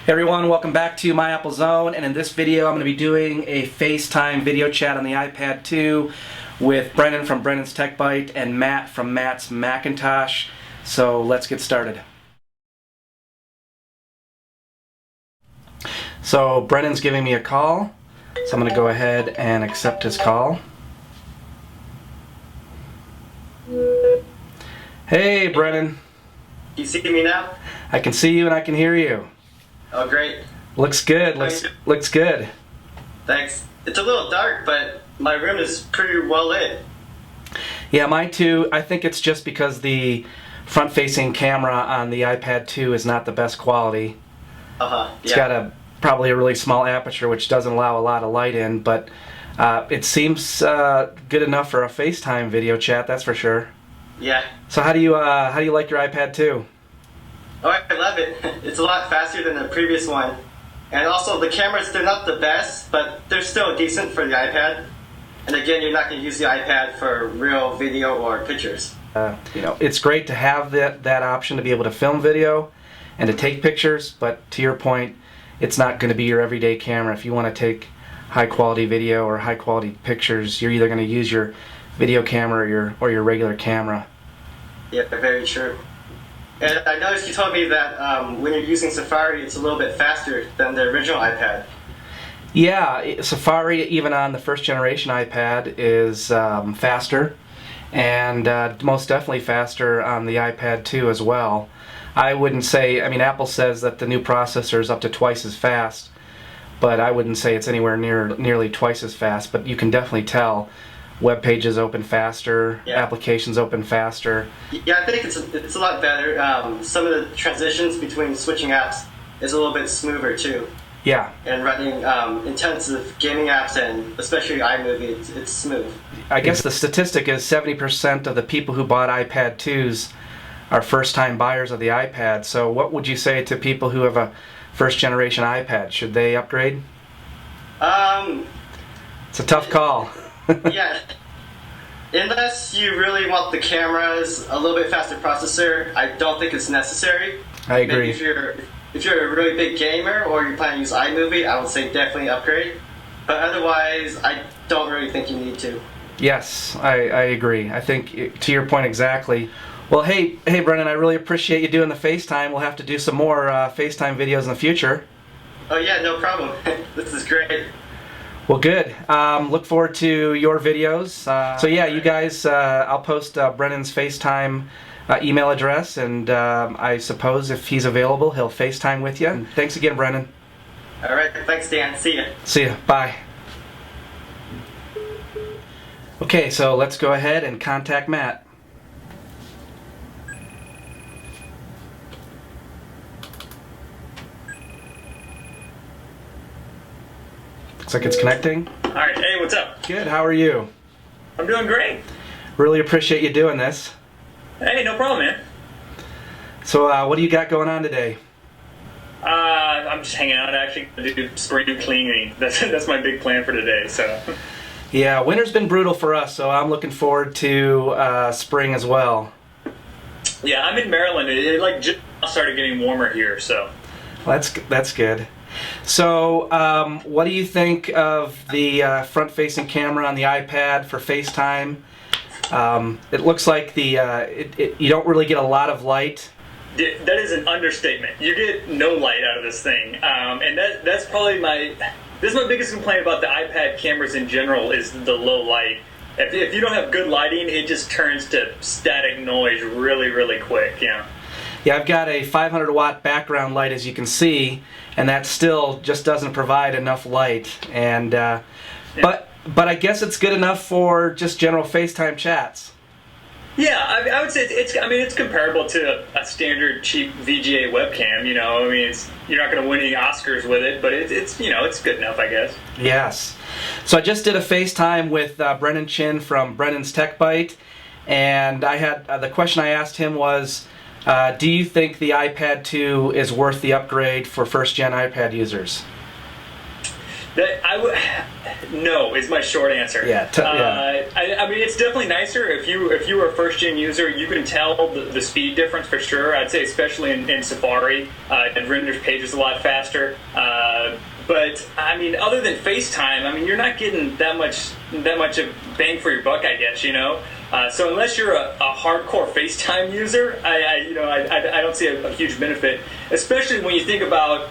Hey everyone, welcome back to My Apple Zone, and in this video I'm going to be doing a FaceTime video chat on the iPad 2 with Brennan from Brennan's Tech Bite and Matt from Matt's Macintosh. So let's get started. So Brennan's giving me a call, so I'm going to go ahead and accept his call. Hey Brennan. You see me now? I can see you and I can hear you. Oh, great. Looks good. Looks good. Thanks. It's a little dark, but my room is pretty well lit. Yeah, mine too. I think it's just because the front-facing camera on the iPad 2 is not the best quality. Yeah. It's got probably a really small aperture, which doesn't allow a lot of light in, but it seems good enough for a FaceTime video chat, that's for sure. Yeah. So how do you like your iPad 2? Oh, I love it. It's a lot faster than the previous one. And also the cameras, they're not the best, but they're still decent for the iPad. And again, you're not going to use the iPad for real video or pictures. It's great to have that option to be able to film video and to take pictures, but to your point, it's not going to be your everyday camera. If you want to take high quality video or high quality pictures, you're either going to use your video camera or your regular camera. Yeah, very true. And I noticed you told me that when you're using Safari, it's a little bit faster than the original iPad. Yeah, Safari, even on the first generation iPad, is faster, and most definitely faster on the iPad 2 as well. I wouldn't say, Apple says that the new processor is up to twice as fast, but I wouldn't say it's anywhere nearly twice as fast, but you can definitely tell. Web pages open faster, yeah. Applications open faster. Yeah, I think it's a lot better. Some of the transitions between switching apps is a little bit smoother too. Yeah. And running intensive gaming apps and especially iMovie, it's smooth. I guess the statistic is 70% of the people who bought iPad 2s are first-time buyers of the iPad. So what would you say to people who have a first-generation iPad? Should they upgrade? It's a tough call. Yeah, unless you really want the cameras, a little bit faster processor, I don't think it's necessary. I agree. Maybe if you're a really big gamer or you plan to use iMovie, I would say definitely upgrade. But otherwise, I don't really think you need to. Yes, I agree. I think to your point exactly. Well, hey Brennan, I really appreciate you doing the FaceTime. We'll have to do some more FaceTime videos in the future. Oh yeah, no problem. This is great. Well, good. Look forward to your videos. So yeah, you guys, I'll post Brennan's FaceTime email address, and I suppose if he's available, he'll FaceTime with you. And thanks again, Brennan. All right, thanks, Dan. See ya. See ya. Bye. Okay, so let's go ahead and contact Matt. Looks like it's connecting. Alright, hey, what's up? Good, how are you? I'm doing great. Really appreciate you doing this. Hey, no problem, man. So, what do you got going on today? I'm just hanging out, actually, to do spring cleaning. That's my big plan for today, so. Yeah, winter's been brutal for us, so I'm looking forward to spring as well. Yeah, I'm in Maryland. It just started getting warmer here, so. Well, that's good. So, what do you think of the front-facing camera on the iPad for FaceTime? It looks like you don't really get a lot of light. That is an understatement. You get no light out of this thing, and that's probably this is my biggest complaint about the iPad cameras in general is the low light. If you don't have good lighting, it just turns to static noise really, really quick. Yeah. Yeah, I've got a 500 watt background light, as you can see, and that still just doesn't provide enough light. And yeah. but I guess it's good enough for just general FaceTime chats. Yeah, I would say it's comparable to a standard cheap VGA webcam. You're not going to win any Oscars with it, but it's good enough, I guess. Yes. So I just did a FaceTime with Brennan Chin from Brennan's Tech Bite, and I had the question I asked him was, do you think the iPad 2 is worth the upgrade for first-gen iPad users? No is my short answer. Yeah, I mean, it's definitely nicer. If you were a first-gen user, you can tell the speed difference for sure. I'd say especially in Safari, it renders pages a lot faster. But I mean, other than FaceTime, I mean, you're not getting that much of bang for your buck, I guess. So unless you're a hardcore FaceTime user, I don't see a huge benefit, especially when you think about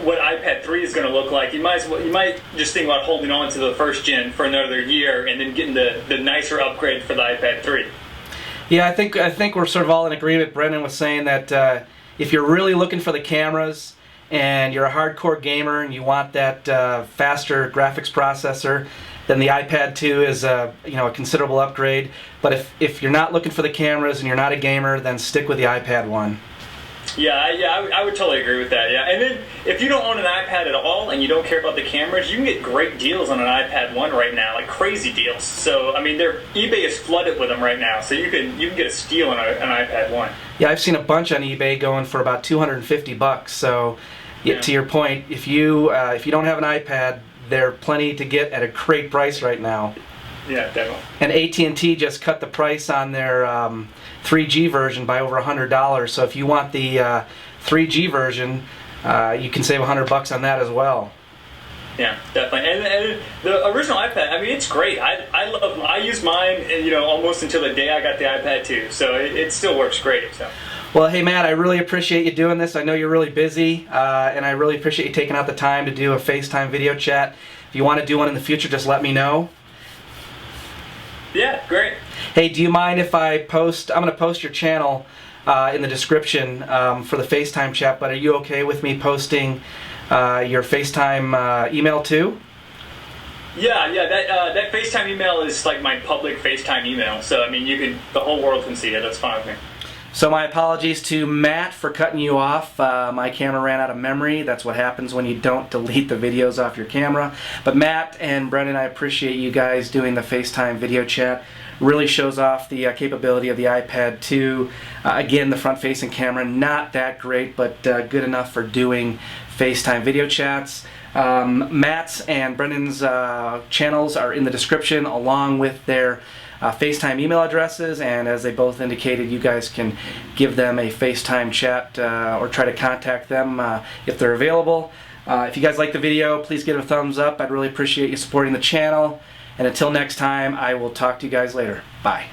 what iPad 3 is going to look like. You might just think about holding on to the first gen for another year and then getting the nicer upgrade for the iPad 3. Yeah, I think we're sort of all in agreement. Brennan was saying that if you're really looking for the cameras and you're a hardcore gamer and you want that faster graphics processor, then the iPad 2 is a considerable upgrade. But if you're not looking for the cameras and you're not a gamer, then stick with the iPad 1. Yeah, I would totally agree with that. Yeah, and then if you don't own an iPad at all and you don't care about the cameras, you can get great deals on an iPad 1 right now, like crazy deals. So I mean, eBay is flooded with them right now, so you can get a steal on an iPad 1. Yeah, I've seen a bunch on eBay going for about $250. So to your point, if you don't have an iPad, they're plenty to get at a great price right now. Yeah, definitely. And AT&T just cut the price on their 3G version by over $100. So if you want the 3G version, you can save $100 on that as well. Yeah, definitely. And the original iPad, I mean, it's great. I used mine, almost until the day I got the iPad 2. So it still works great. So. Well, hey Matt, I really appreciate you doing this. I know you're really busy, and I really appreciate you taking out the time to do a FaceTime video chat. If you want to do one in the future, just let me know. Yeah, great. Hey, do you mind if I'm going to post your channel in the description for the FaceTime chat, but are you okay with me posting your FaceTime email too? Yeah, that FaceTime email is like my public FaceTime email, so I mean, the whole world can see it. That's fine with me. So my apologies to Matt for cutting you off. My camera ran out of memory. That's what happens when you don't delete the videos off your camera. But Matt and Brennan, I appreciate you guys doing the FaceTime video chat. Really shows off the capability of the iPad 2. Again, the front-facing camera, not that great, but good enough for doing FaceTime video chats. Matt's and Brennan's channels are in the description, along with their FaceTime email addresses, and as they both indicated, you guys can give them a FaceTime chat or try to contact them if they're available. If you guys like the video, please give it a thumbs up. I'd really appreciate you supporting the channel. And until next time, I will talk to you guys later. Bye.